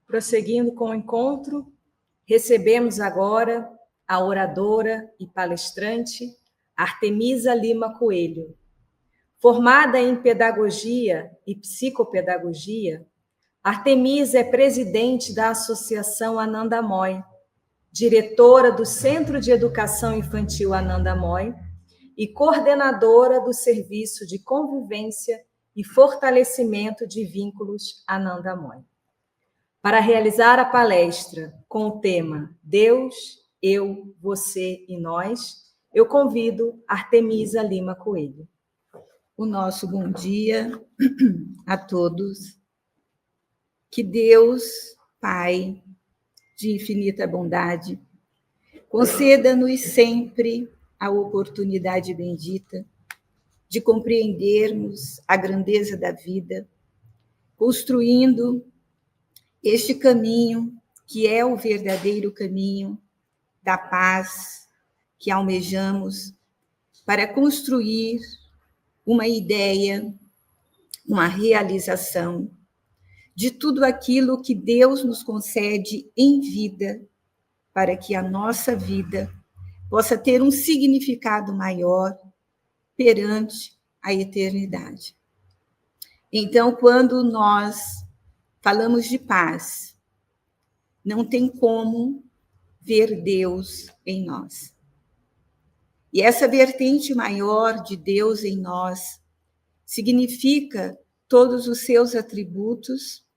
Prosseguindo com o encontro, recebemos agora a oradora e palestrante Artemisa Lima Coelho. Formada em Pedagogia e Psicopedagogia, Artemisa é presidente da Associação Ananda Moy, diretora do Centro de Educação Infantil Ananda Moy e coordenadora do Serviço de Convivência e Fortalecimento de Vínculos Ananda Moy. Para realizar a palestra com o tema Deus, Eu, Você e Nós, eu convido Artemisa Lima Coelho. O nosso bom dia a todos. Que Deus, Pai de infinita bondade, conceda-nos sempre a oportunidade bendita de compreendermos a grandeza da vida, construindo este caminho que é o verdadeiro caminho da paz que almejamos para construir uma ideia, uma realização de tudo aquilo que Deus nos concede em vida, para que a nossa vida possa ter um significado maior perante a eternidade. Então, quando nós falamos de paz, não tem como ver Deus em nós. E essa vertente maior de Deus em nós significa todos os seus atributos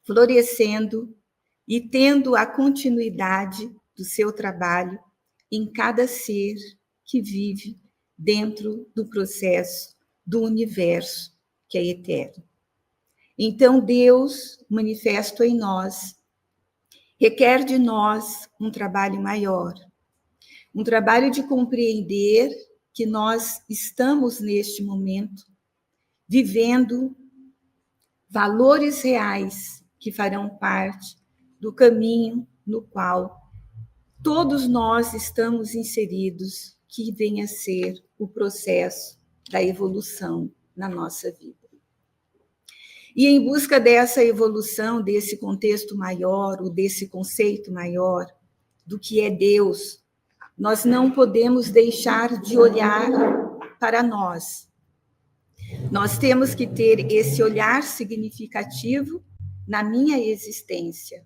florescendo e tendo a continuidade do seu trabalho em cada ser que vive dentro do processo do universo que é eterno. Então, Deus, manifesto em nós, requer de nós um trabalho maior, um trabalho de compreender que nós estamos, neste momento, vivendo valores reais que farão parte do caminho no qual todos nós estamos inseridos, que vem a ser o processo da evolução na nossa vida. E em busca dessa evolução, desse contexto maior, ou desse conceito maior do que é Deus, nós não podemos deixar de olhar para nós. Nós temos que ter esse olhar significativo na minha existência.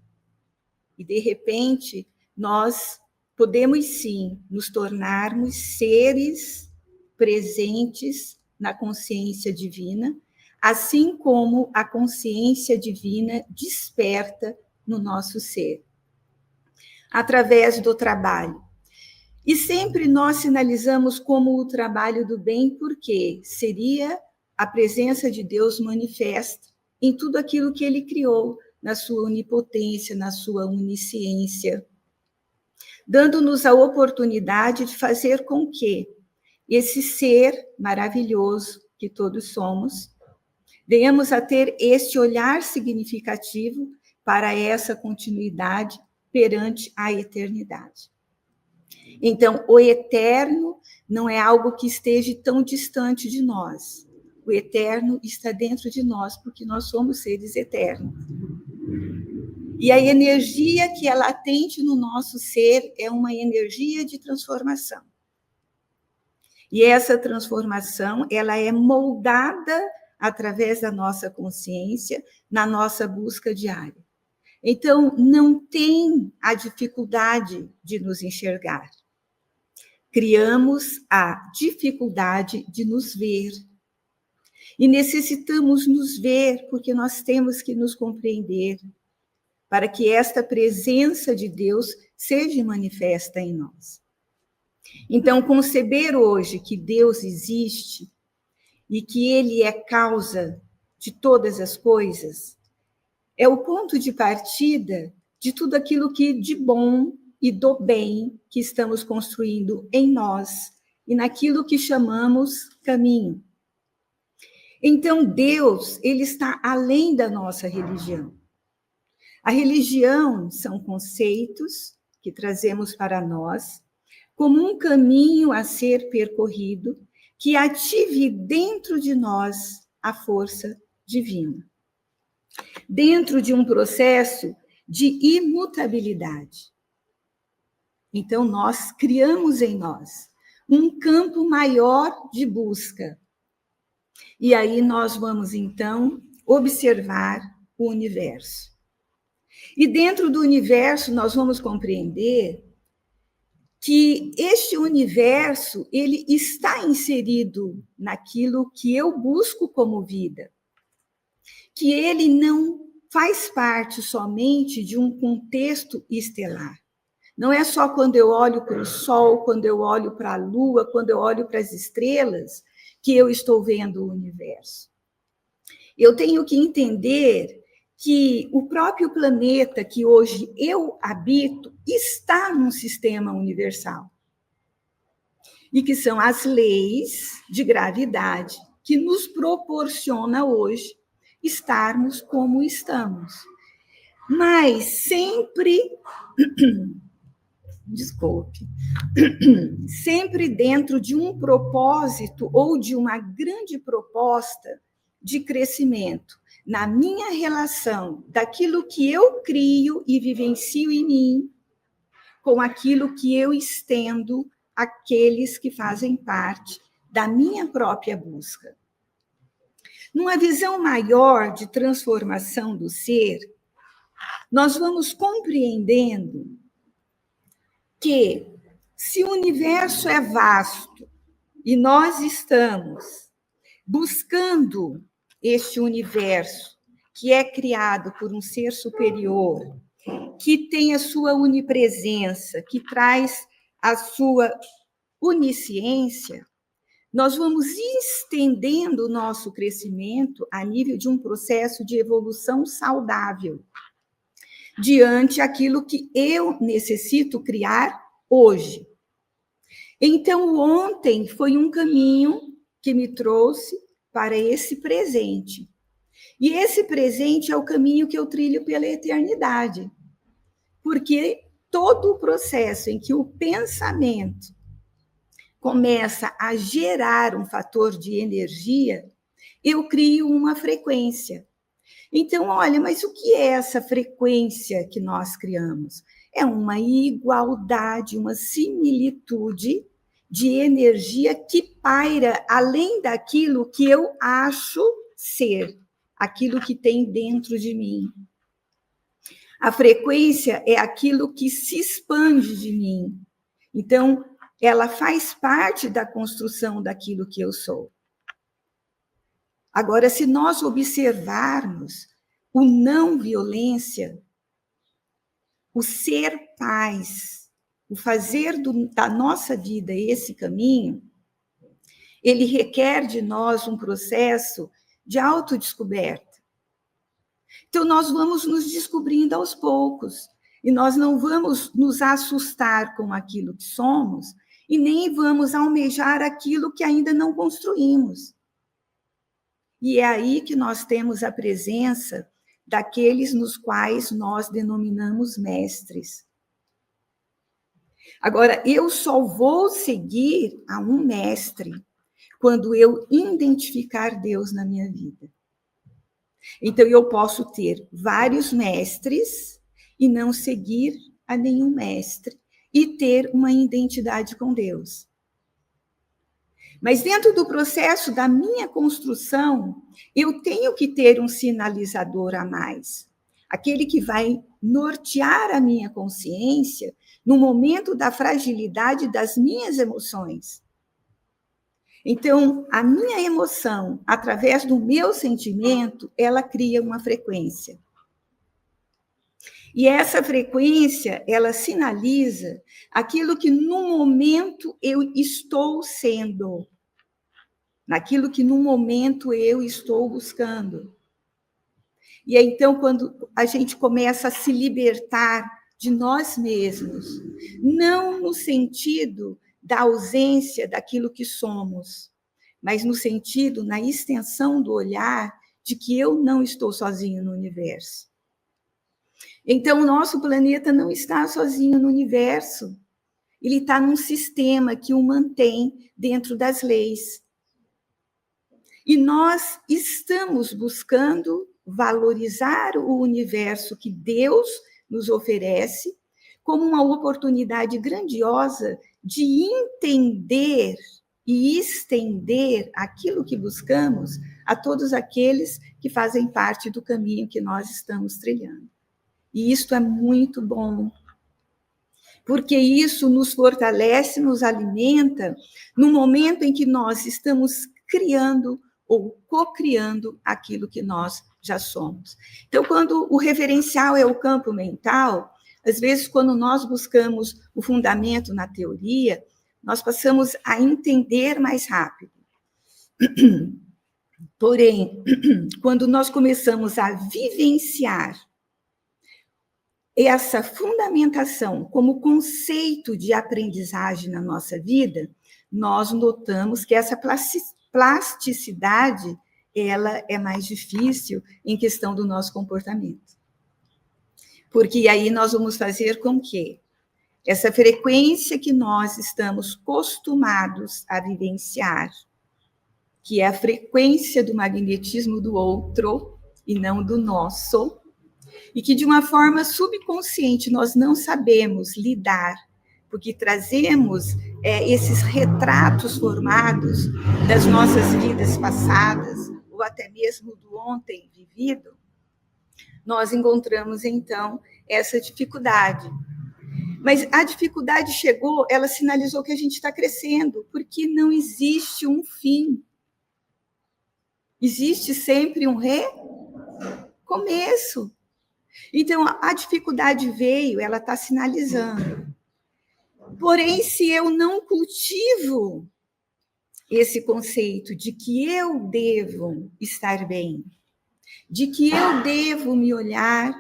E, de repente, nós podemos, sim, nos tornarmos seres presentes na consciência divina, assim como a consciência divina desperta no nosso ser, através do trabalho. E sempre nós sinalizamos como o trabalho do bem, porque seria a presença de Deus manifesta em tudo aquilo que ele criou, na sua onipotência, na sua onisciência, dando-nos a oportunidade de fazer com que esse ser maravilhoso que todos somos, venhamos a ter este olhar significativo para essa continuidade perante a eternidade. Então, o eterno não é algo que esteja tão distante de nós. O eterno está dentro de nós, porque nós somos seres eternos. E a energia que é latente no nosso ser é uma energia de transformação. E essa transformação, ela é moldada através da nossa consciência, na nossa busca diária. Então, não tem a dificuldade de nos enxergar. Criamos a dificuldade de nos ver. E necessitamos nos ver, porque nós temos que nos compreender, para que esta presença de Deus seja manifesta em nós. Então, conceber hoje que Deus existe e que Ele é causa de todas as coisas, é o ponto de partida de tudo aquilo que de bom e do bem que estamos construindo em nós e naquilo que chamamos caminho. Então, Deus, ele está além da nossa religião. A religião são conceitos que trazemos para nós como um caminho a ser percorrido que ative dentro de nós a força divina. dentro de um processo de imutabilidade. Então, nós criamos em nós um campo maior de busca. E aí nós vamos, então, observar o universo. E dentro do universo, nós vamos compreender que este universo, ele está inserido naquilo que eu busco como vida. Que ele não faz parte somente de um contexto estelar. Não é só quando eu olho para o Sol, quando eu olho para a Lua, quando eu olho para as estrelas, que eu estou vendo o universo. Eu tenho que entender que o próprio planeta que hoje eu habito está num sistema universal. E que são as leis de gravidade que nos proporciona hoje estarmos como estamos. Mas sempre, desculpe, sempre dentro de um propósito ou de uma grande proposta de crescimento, na minha relação daquilo que eu crio e vivencio em mim, com aquilo que eu estendo àqueles que fazem parte da minha própria busca. Numa visão maior de transformação do ser, nós vamos compreendendo que, se o universo é vasto e nós estamos buscando este universo que é criado por um ser superior, que tem a sua onipresença, que traz a sua onisciência, nós vamos estendendo o nosso crescimento a nível de um processo de evolução saudável, diante aquilo que eu necessito criar hoje. Então, ontem foi um caminho que me trouxe para esse presente. E esse presente é o caminho que eu trilho pela eternidade. Porque todo o processo em que o pensamento começa a gerar um fator de energia, eu crio uma frequência. Então, olha, mas o que é essa frequência que nós criamos? É uma igualdade, uma similitude de energia que paira além daquilo que eu acho ser, aquilo que tem dentro de mim. A frequência é aquilo que se expande de mim. Então, ela faz parte da construção daquilo que eu sou. Agora, se nós observarmos o não violência, o ser paz, o fazer da nossa vida esse caminho, ele requer de nós um processo de autodescoberta. Então, nós vamos nos descobrindo aos poucos, e nós não vamos nos assustar com aquilo que somos, e nem vamos almejar aquilo que ainda não construímos. E é aí que nós temos a presença daqueles nos quais nós denominamos mestres. Agora, eu só vou seguir a um mestre quando eu identificar Deus na minha vida. Então, eu posso ter vários mestres e não seguir a nenhum mestre e ter uma identidade com Deus. Mas dentro do processo da minha construção, eu tenho que ter um sinalizador a mais. Aquele que vai nortear a minha consciência no momento da fragilidade das minhas emoções. Então, a minha emoção, através do meu sentimento, ela cria uma frequência. E essa frequência, ela sinaliza aquilo que no momento eu estou sendo, naquilo que no momento eu estou buscando. E é então, quando a gente começa a se libertar de nós mesmos, não no sentido da ausência daquilo que somos, mas no sentido, na extensão do olhar, de que eu não estou sozinho no universo. Então, o nosso planeta não está sozinho no universo. Ele está num sistema que o mantém dentro das leis. E nós estamos buscando valorizar o universo que Deus nos oferece como uma oportunidade grandiosa de entender e estender aquilo que buscamos a todos aqueles que fazem parte do caminho que nós estamos trilhando. E isto é muito bom, porque isso nos fortalece, nos alimenta no momento em que nós estamos criando ou co-criando aquilo que nós já somos. Então, quando o referencial é o campo mental, às vezes, quando nós buscamos o fundamento na teoria, nós passamos a entender mais rápido. Porém, quando nós começamos a vivenciar essa fundamentação como conceito de aprendizagem na nossa vida, nós notamos que essa plasticidade, ela é mais difícil em questão do nosso comportamento. Porque aí nós vamos fazer com que essa frequência que nós estamos acostumados a vivenciar, que é a frequência do magnetismo do outro e não do nosso, e que de uma forma subconsciente nós não sabemos lidar, porque trazemos esses retratos formados das nossas vidas passadas, ou até mesmo do ontem vivido, nós encontramos, então, essa dificuldade. Mas a dificuldade chegou, ela sinalizou que a gente está crescendo, porque não existe um fim. Existe sempre um recomeço. Então, a dificuldade veio, ela está sinalizando. Porém, se eu não cultivo esse conceito de que eu devo estar bem, de que eu devo me olhar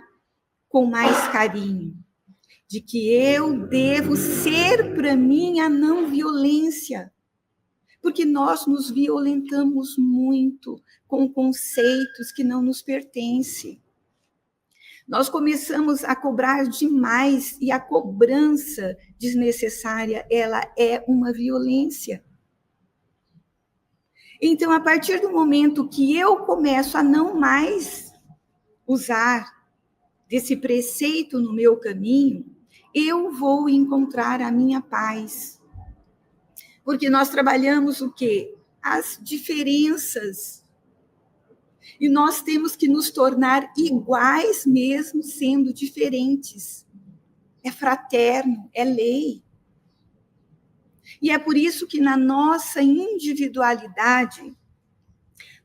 com mais carinho, de que eu devo ser para mim a não violência, porque nós nos violentamos muito com conceitos que não nos pertencem. Nós começamos a cobrar demais e a cobrança desnecessária, ela é uma violência. Então, a partir do momento que eu começo a não mais usar desse preceito no meu caminho, eu vou encontrar a minha paz. Porque nós trabalhamos o quê? As diferenças. E nós temos que nos tornar iguais mesmo sendo diferentes. É fraterno, é lei. E é por isso que na nossa individualidade,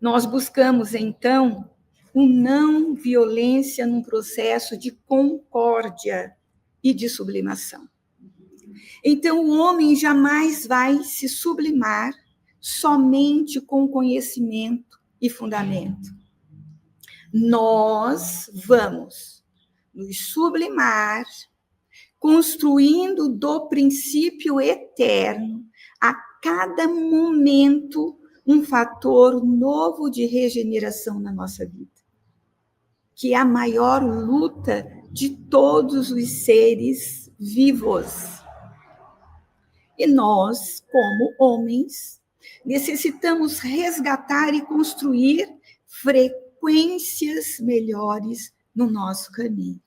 nós buscamos, então, o não violência num processo de concórdia e de sublimação. Então, o homem jamais vai se sublimar somente com conhecimento e fundamento. Nós vamos nos sublimar construindo do princípio eterno a cada momento um fator novo de regeneração na nossa vida, que é a maior luta de todos os seres vivos. E nós, como homens, necessitamos resgatar e construir frequências melhores no nosso caminho.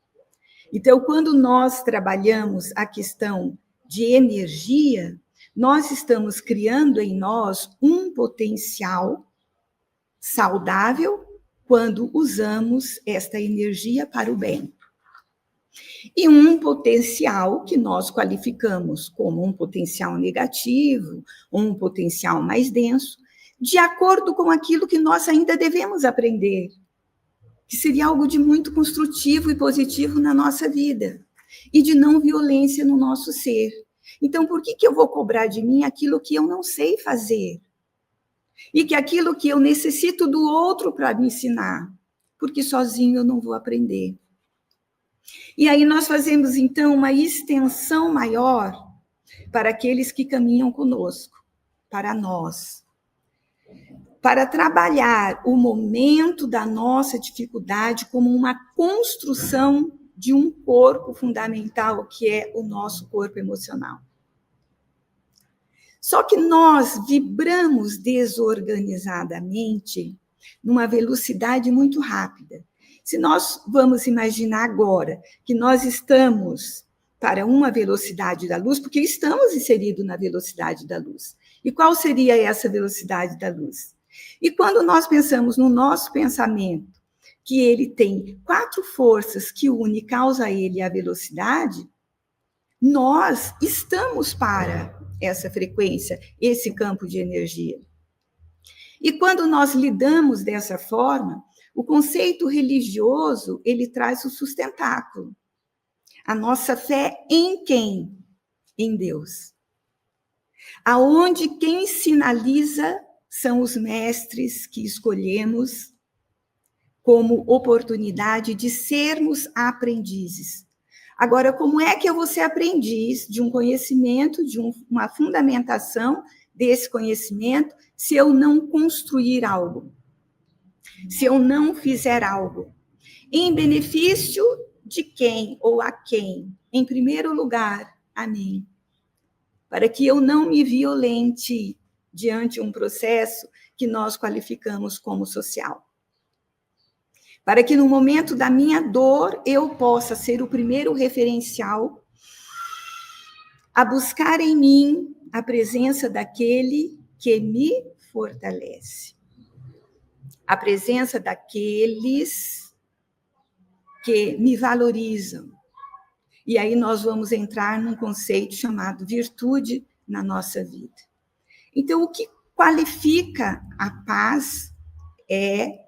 Então, quando nós trabalhamos a questão de energia, nós estamos criando em nós um potencial saudável quando usamos esta energia para o bem. E um potencial que nós qualificamos como um potencial negativo, ou um potencial mais denso, de acordo com aquilo que nós ainda devemos aprender, que seria algo de muito construtivo e positivo na nossa vida, e de não violência no nosso ser. Então, por que eu vou cobrar de mim aquilo que eu não sei fazer? E que aquilo que eu necessito do outro para me ensinar? Porque sozinho eu não vou aprender. E aí nós fazemos, então, uma extensão maior para aqueles que caminham conosco, para nós. Para trabalhar o momento da nossa dificuldade como uma construção de um corpo fundamental, que é o nosso corpo emocional. Só que nós vibramos desorganizadamente numa velocidade muito rápida. Se nós vamos imaginar agora que nós estamos para uma velocidade da luz, porque estamos inseridos na velocidade da luz. E qual seria essa velocidade da luz? E quando nós pensamos no nosso pensamento, que ele tem 4 forças que une e causa a ele a velocidade, nós estamos para essa frequência, esse campo de energia. E quando nós lidamos dessa forma, o conceito religioso, ele traz o sustentáculo. A nossa fé em quem? Em Deus. Aonde quem sinaliza são os mestres que escolhemos como oportunidade de sermos aprendizes. Agora, como é que eu vou ser aprendiz de um conhecimento, de uma fundamentação desse conhecimento, se eu não construir algo? Se eu não fizer algo? Em benefício de quem ou a quem? Em primeiro lugar, a mim. Para que eu não me violente diante de um processo que nós qualificamos como social. Para que no momento da minha dor eu possa ser o primeiro referencial a buscar em mim a presença daquele que me fortalece. A presença daqueles que me valorizam. E aí nós vamos entrar num conceito chamado virtude na nossa vida. Então, o que qualifica a paz é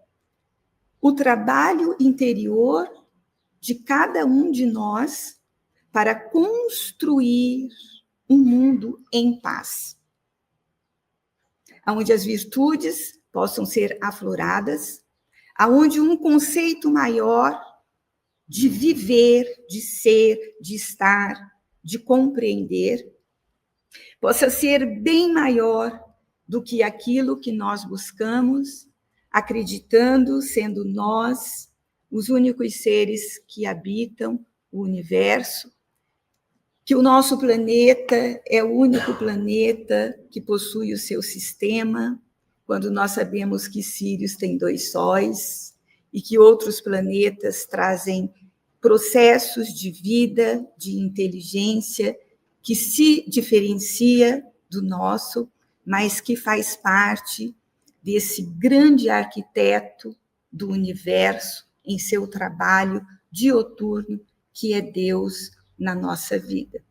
o trabalho interior de cada um de nós para construir um mundo em paz, onde as virtudes possam ser afloradas, onde um conceito maior de viver, de ser, de estar, de compreender, possa ser bem maior do que aquilo que nós buscamos, acreditando, sendo nós os únicos seres que habitam o universo, que o nosso planeta é o único planeta que possui o seu sistema, quando nós sabemos que Sírius tem 2 sóis, e que outros planetas trazem processos de vida, de inteligência, que se diferencia do nosso, mas que faz parte desse grande arquiteto do universo em seu trabalho dioturno, que é Deus na nossa vida.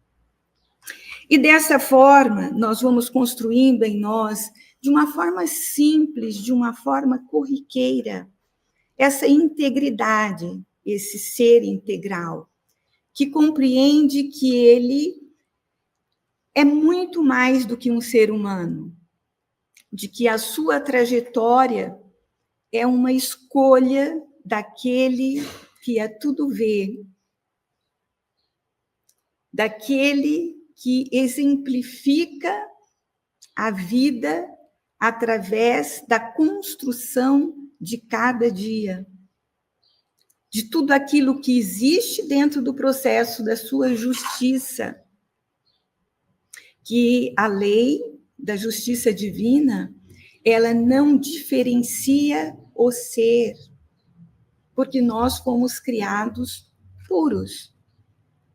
E dessa forma, nós vamos construindo em nós, de uma forma simples, de uma forma corriqueira, essa integridade, esse ser integral, que compreende que ele é muito mais do que um ser humano, de que a sua trajetória é uma escolha daquele que a tudo vê, daquele que exemplifica a vida através da construção de cada dia, de tudo aquilo que existe dentro do processo da sua justiça, que a lei da justiça divina, ela não diferencia o ser, porque nós fomos criados puros,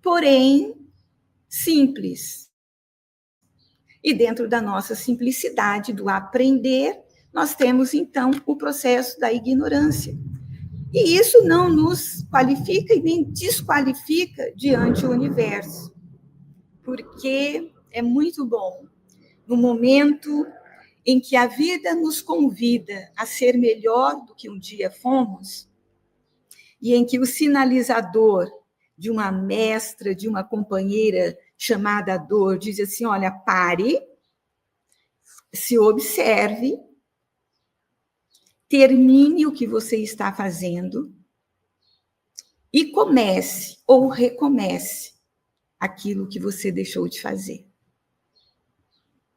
porém simples. E dentro da nossa simplicidade, do aprender, nós temos, então, o processo da ignorância. E isso não nos qualifica e nem desqualifica diante do universo, porque é muito bom, no momento em que a vida nos convida a ser melhor do que um dia fomos, e em que o sinalizador de uma mestra, de uma companheira chamada dor, diz assim, olha, pare, se observe, termine o que você está fazendo e comece ou recomece aquilo que você deixou de fazer.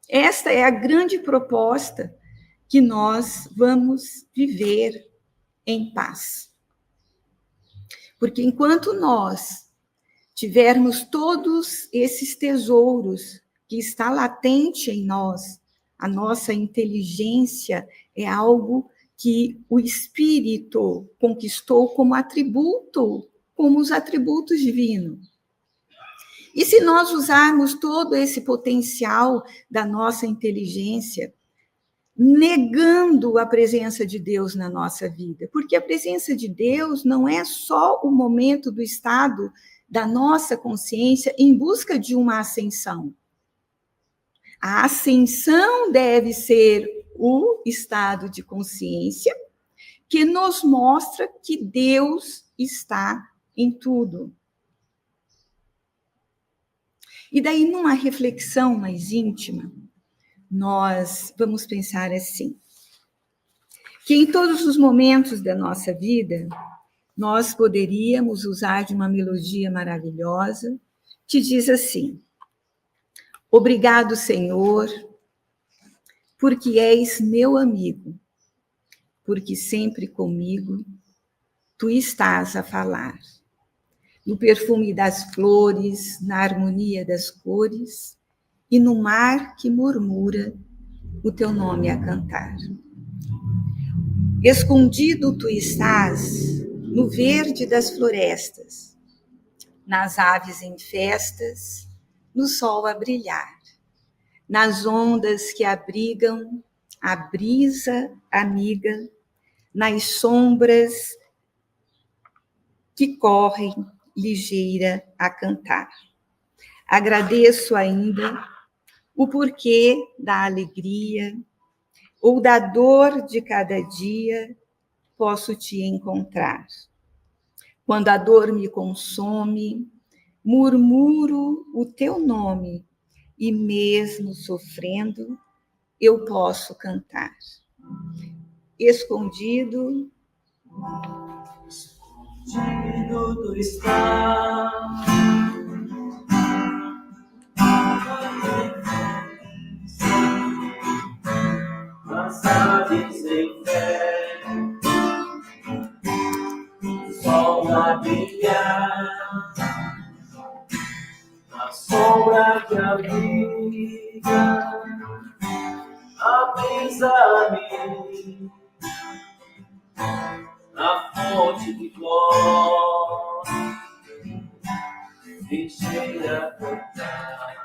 Esta é a grande proposta que nós vamos viver em paz. Porque enquanto nós tivermos todos esses tesouros que está latente em nós. A nossa inteligência é algo que o Espírito conquistou como atributo, como os atributos divinos. E se nós usarmos todo esse potencial da nossa inteligência, negando a presença de Deus na nossa vida, porque a presença de Deus não é só o momento do estado da nossa consciência em busca de uma ascensão. A ascensão deve ser o estado de consciência que nos mostra que Deus está em tudo. E daí, numa reflexão mais íntima, nós vamos pensar assim, que em todos os momentos da nossa vida, nós poderíamos usar de uma melodia maravilhosa, que diz assim: obrigado, Senhor, porque és meu amigo, porque sempre comigo tu estás a falar. No perfume das flores, na harmonia das cores, e no mar que murmura o teu nome a cantar. Escondido tu estás no verde das florestas, nas aves em festas, no sol a brilhar, nas ondas que abrigam a brisa amiga, nas sombras que correm ligeira a cantar. Agradeço ainda o porquê da alegria ou da dor de cada dia posso te encontrar. Quando a dor me consome, murmuro o teu nome e mesmo sofrendo, eu posso cantar. Escondido tu estás nas aves em fé, o sol a brilhar, na sombra que abriga a brisa amiga, na fonte que corre e cheira a cantar.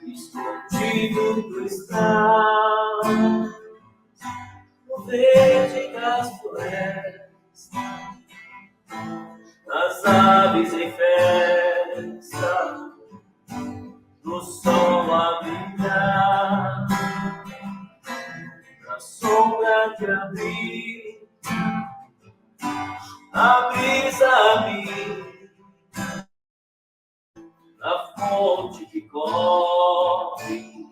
Escondido tu estás no verde das florestas, nas aves em festa, no sol a brilhar, na sombra que abriga a brisa amiga, na fonte que corre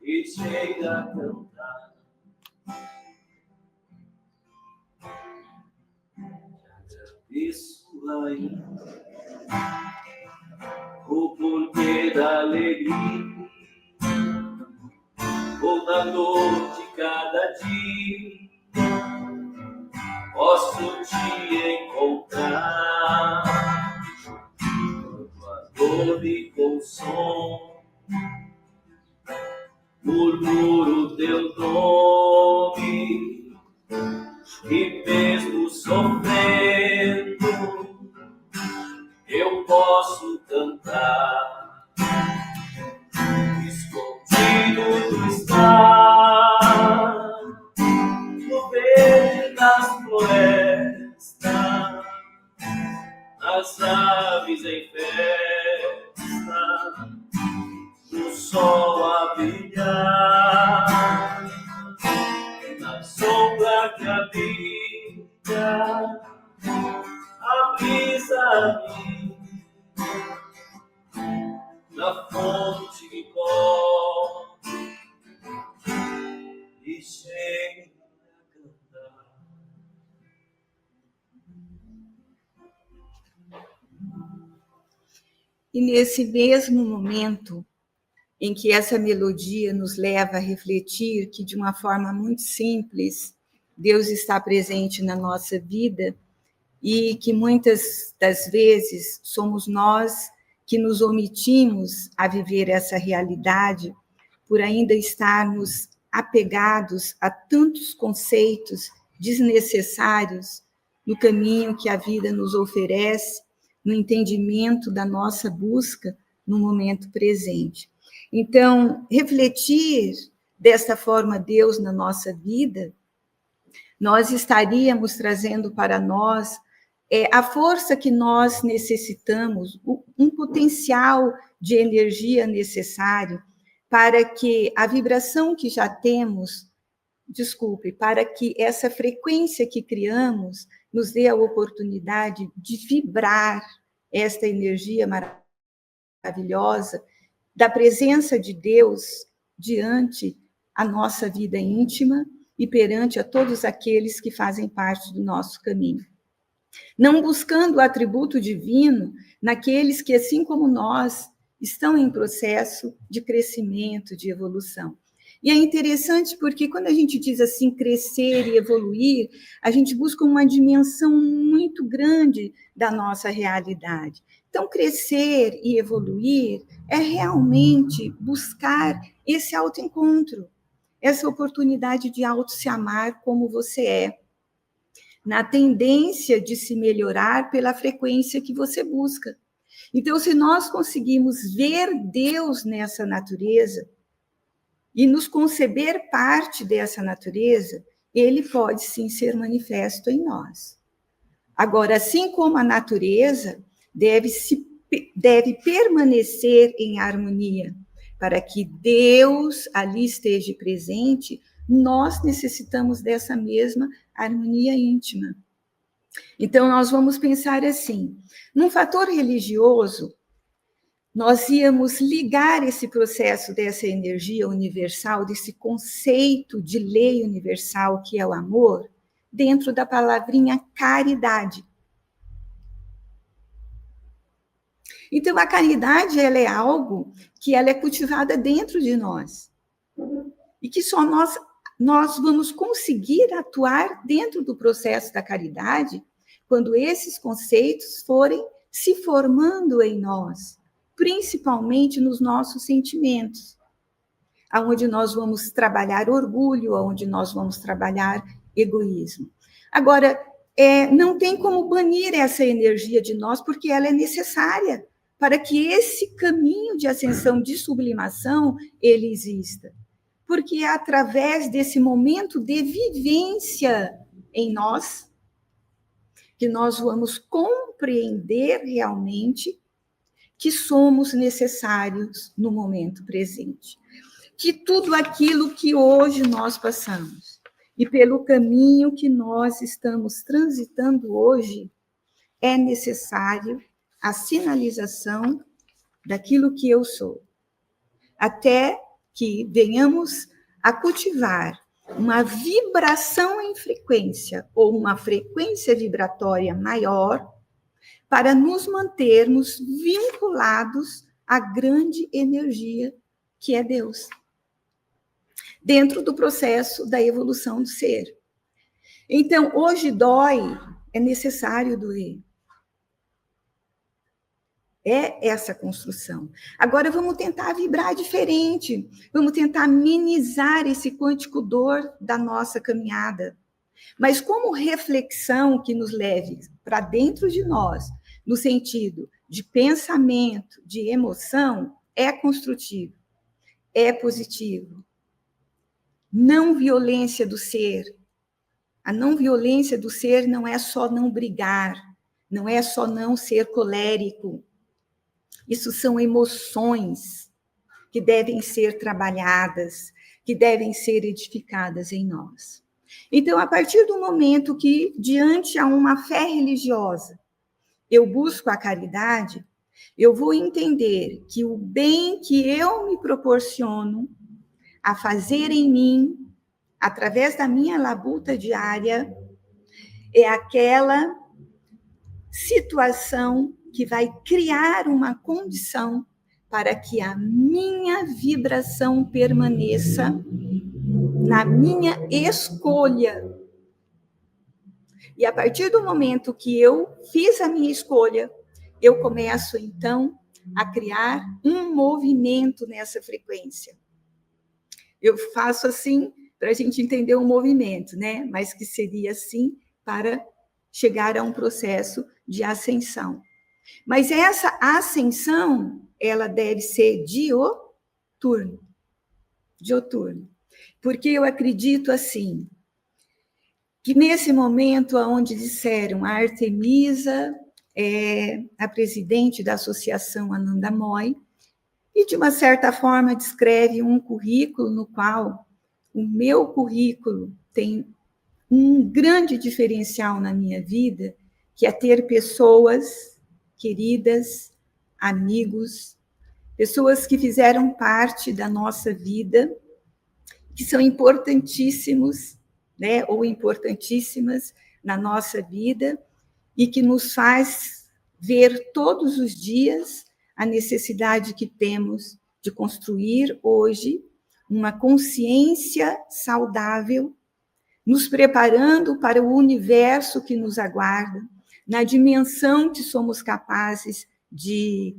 e chega a cantar. Agradeço ainda o porquê da alegria ou da dor de cada dia. Posso te encontrar quando a dor me consome, murmuro teu nome e mesmo sofrendo eu posso cantar. Escondido tu estás no verde das florestas, nas aves em festa, no sol a brilhar, na sombra que habita a brisa amiga, na fonte que corre e chega a cantar. E nesse mesmo momento em que essa melodia nos leva a refletir que, de uma forma muito simples, Deus está presente na nossa vida e que muitas das vezes somos nós que nos omitimos a viver essa realidade por ainda estarmos apegados a tantos conceitos desnecessários no caminho que a vida nos oferece, no entendimento da nossa busca no momento presente. Então, refletir desta forma Deus na nossa vida, nós estaríamos trazendo para nós a força que nós necessitamos, um potencial de energia necessário para que a vibração que já temos, para que essa frequência que criamos nos dê a oportunidade de vibrar esta energia maravilhosa da presença de Deus diante a nossa vida íntima e perante a todos aqueles que fazem parte do nosso caminho. Não buscando o atributo divino naqueles que, assim como nós, estão em processo de crescimento, de evolução. E é interessante porque quando a gente diz assim, crescer e evoluir, a gente busca uma dimensão muito grande da nossa realidade. Então, crescer e evoluir é realmente buscar esse autoencontro, essa oportunidade de auto-se amar como você é, na tendência de se melhorar pela frequência que você busca. Então, se nós conseguimos ver Deus nessa natureza e nos conceber parte dessa natureza, ele pode sim ser manifesto em nós. Agora, assim como a natureza deve permanecer em harmonia, para que Deus ali esteja presente, nós necessitamos dessa mesma harmonia íntima. Então, nós vamos pensar assim, num fator religioso, nós íamos ligar esse processo dessa energia universal, desse conceito de lei universal que é o amor, dentro da palavrinha caridade. Então, a caridade, ela é algo que ela é cultivada dentro de nós. E que só nós vamos conseguir atuar dentro do processo da caridade quando esses conceitos forem se formando em nós, principalmente nos nossos sentimentos, aonde nós vamos trabalhar orgulho, aonde nós vamos trabalhar egoísmo. Agora, não tem como banir essa energia de nós, porque ela é necessária para que esse caminho de ascensão, de sublimação, ele exista. Porque é através desse momento de vivência em nós que nós vamos compreender realmente que somos necessários no momento presente. Que tudo aquilo que hoje nós passamos e pelo caminho que nós estamos transitando hoje é necessário a sinalização daquilo que eu sou. Até que venhamos a cultivar uma vibração em frequência ou uma frequência vibratória maior para nos mantermos vinculados à grande energia que é Deus, dentro do processo da evolução do ser. Então, hoje dói, é necessário doer. É essa construção. Agora vamos tentar vibrar diferente, vamos tentar minimizar esse quântico dor da nossa caminhada. Mas como reflexão que nos leve para dentro de nós, no sentido de pensamento, de emoção, é construtivo, é positivo. Não violência do ser. A não violência do ser não é só não brigar, não é só não ser colérico. Isso são emoções que devem ser trabalhadas, que devem ser edificadas em nós. Então, a partir do momento que, diante a uma fé religiosa, eu busco a caridade, eu vou entender que o bem que eu me proporciono a fazer em mim, através da minha labuta diária, é aquela situação que vai criar uma condição para que a minha vibração permaneça na minha escolha. E a partir do momento que eu fiz a minha escolha, eu começo, então, a criar um movimento nessa frequência. Eu faço assim para a gente entender o movimento, né? Mas que seria assim para chegar a um processo de ascensão. Mas essa ascensão, ela deve ser dioturna. Porque eu acredito assim, que nesse momento onde disseram a Artemisa é a presidente da Associação Ananda Moy, e de uma certa forma descreve um currículo no qual o meu currículo tem um grande diferencial na minha vida, que é ter pessoas queridas, amigos, pessoas que fizeram parte da nossa vida, que são importantíssimos, né, ou importantíssimas na nossa vida, e que nos faz ver todos os dias a necessidade que temos de construir hoje uma consciência saudável, nos preparando para o universo que nos aguarda, na dimensão que somos capazes de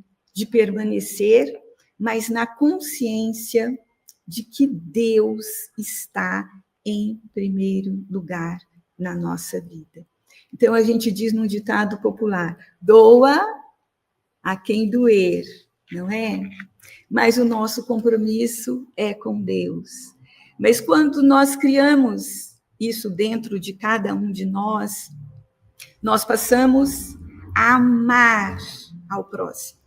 permanecer, mas na consciência de que Deus está em primeiro lugar na nossa vida. Então, a gente diz num ditado popular, doa a quem doer, não é? Mas o nosso compromisso é com Deus. Mas quando nós criamos isso dentro de cada um de nós passamos a amar ao próximo.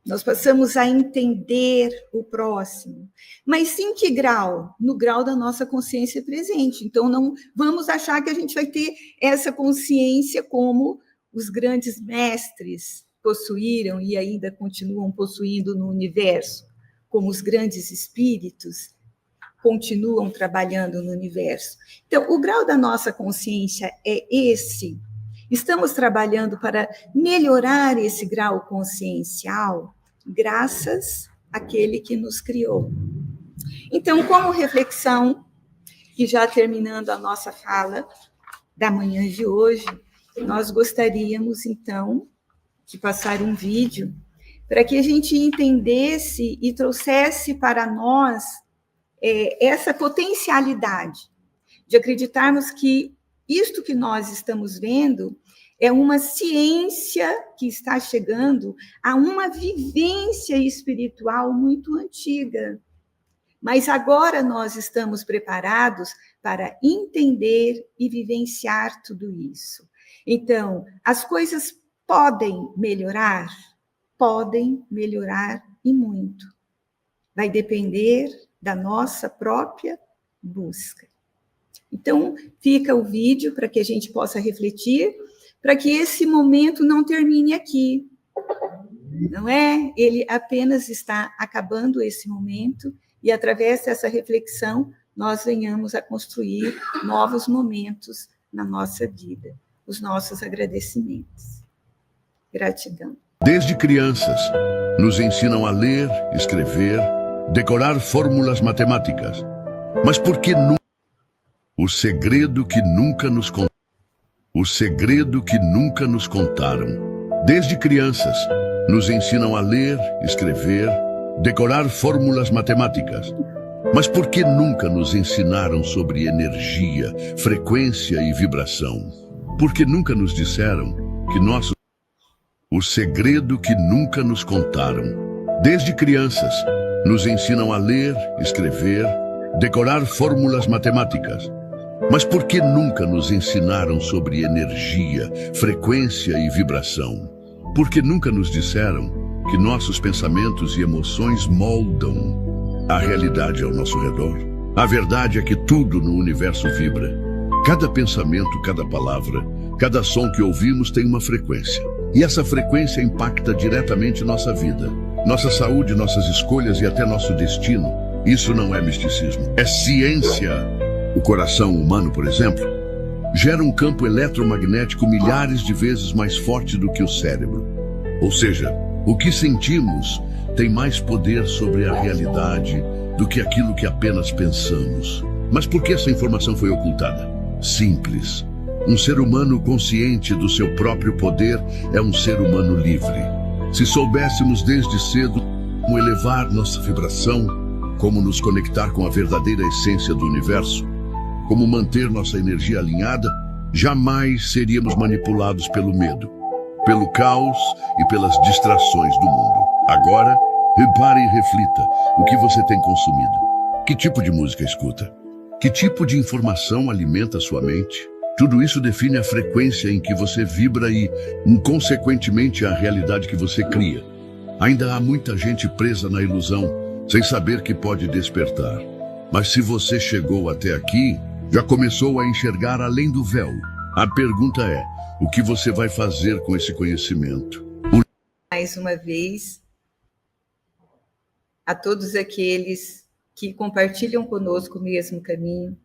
Nós passamos a entender o próximo. Mas em que grau? No grau da nossa consciência presente. Então, não vamos achar que a gente vai ter essa consciência como os grandes mestres possuíram e ainda continuam possuindo no universo, como os grandes espíritos continuam trabalhando no universo. Então, o grau da nossa consciência é esse. Estamos trabalhando para melhorar esse grau consciencial graças àquele que nos criou. Então, como reflexão, e já terminando a nossa fala da manhã de hoje, nós gostaríamos, então, de passar um vídeo para que a gente entendesse e trouxesse para nós essa potencialidade de acreditarmos que isto que nós estamos vendo é uma ciência que está chegando a uma vivência espiritual muito antiga. Mas agora nós estamos preparados para entender e vivenciar tudo isso. Então, as coisas podem melhorar e muito. Vai depender da nossa própria busca. Então, fica o vídeo para que a gente possa refletir, para que esse momento não termine aqui. Não é? Ele apenas está acabando esse momento e, através dessa reflexão, nós venhamos a construir novos momentos na nossa vida. Os nossos agradecimentos. Gratidão. Desde crianças, nos ensinam a ler, escrever, decorar fórmulas matemáticas. Mas por que nunca? O segredo que nunca nos contaram. O segredo que nunca nos contaram. Desde crianças, nos ensinam a ler, escrever, decorar fórmulas matemáticas. Mas por que nunca nos ensinaram sobre energia, frequência e vibração? Porque nunca nos disseram que nosso... O segredo que nunca nos contaram. Desde crianças, nos ensinam a ler, escrever, decorar fórmulas matemáticas. Mas por que nunca nos ensinaram sobre energia, frequência e vibração? Porque nunca nos disseram que nossos pensamentos e emoções moldam a realidade ao nosso redor? A verdade é que tudo no universo vibra. Cada pensamento, cada palavra, cada som que ouvimos tem uma frequência. E essa frequência impacta diretamente nossa vida, nossa saúde, nossas escolhas e até nosso destino. Isso não é misticismo, é ciência. O coração humano, por exemplo, gera um campo eletromagnético milhares de vezes mais forte do que o cérebro. Ou seja, o que sentimos tem mais poder sobre a realidade do que aquilo que apenas pensamos. Mas por que essa informação foi ocultada? Simples. Um ser humano consciente do seu próprio poder é um ser humano livre. Se soubéssemos desde cedo como elevar nossa vibração, como nos conectar com a verdadeira essência do universo, como manter nossa energia alinhada, jamais seríamos manipulados pelo medo, pelo caos e pelas distrações do mundo. Agora, repare e reflita o que você tem consumido. Que tipo de música escuta? Que tipo de informação alimenta sua mente? Tudo isso define a frequência em que você vibra e, consequentemente, a realidade que você cria. Ainda há muita gente presa na ilusão, sem saber que pode despertar. Mas se você chegou até aqui, já começou a enxergar além do véu. A pergunta é, o que você vai fazer com esse conhecimento? Mais uma vez, a todos aqueles que compartilham conosco o mesmo caminho,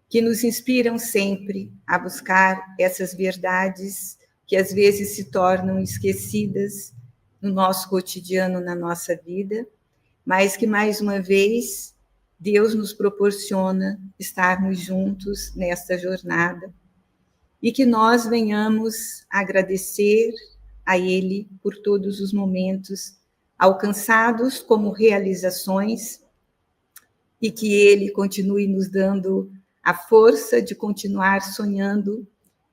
que nos inspiram sempre a buscar essas verdades que às vezes se tornam esquecidas no nosso cotidiano, na nossa vida, mas que, mais uma vez, Deus nos proporciona estarmos juntos nesta jornada e que nós venhamos agradecer a Ele por todos os momentos alcançados como realizações e que Ele continue nos dando a força de continuar sonhando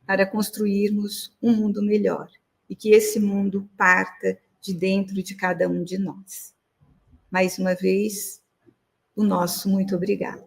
para construirmos um mundo melhor e que esse mundo parta de dentro de cada um de nós. Mais uma vez, o nosso muito obrigado.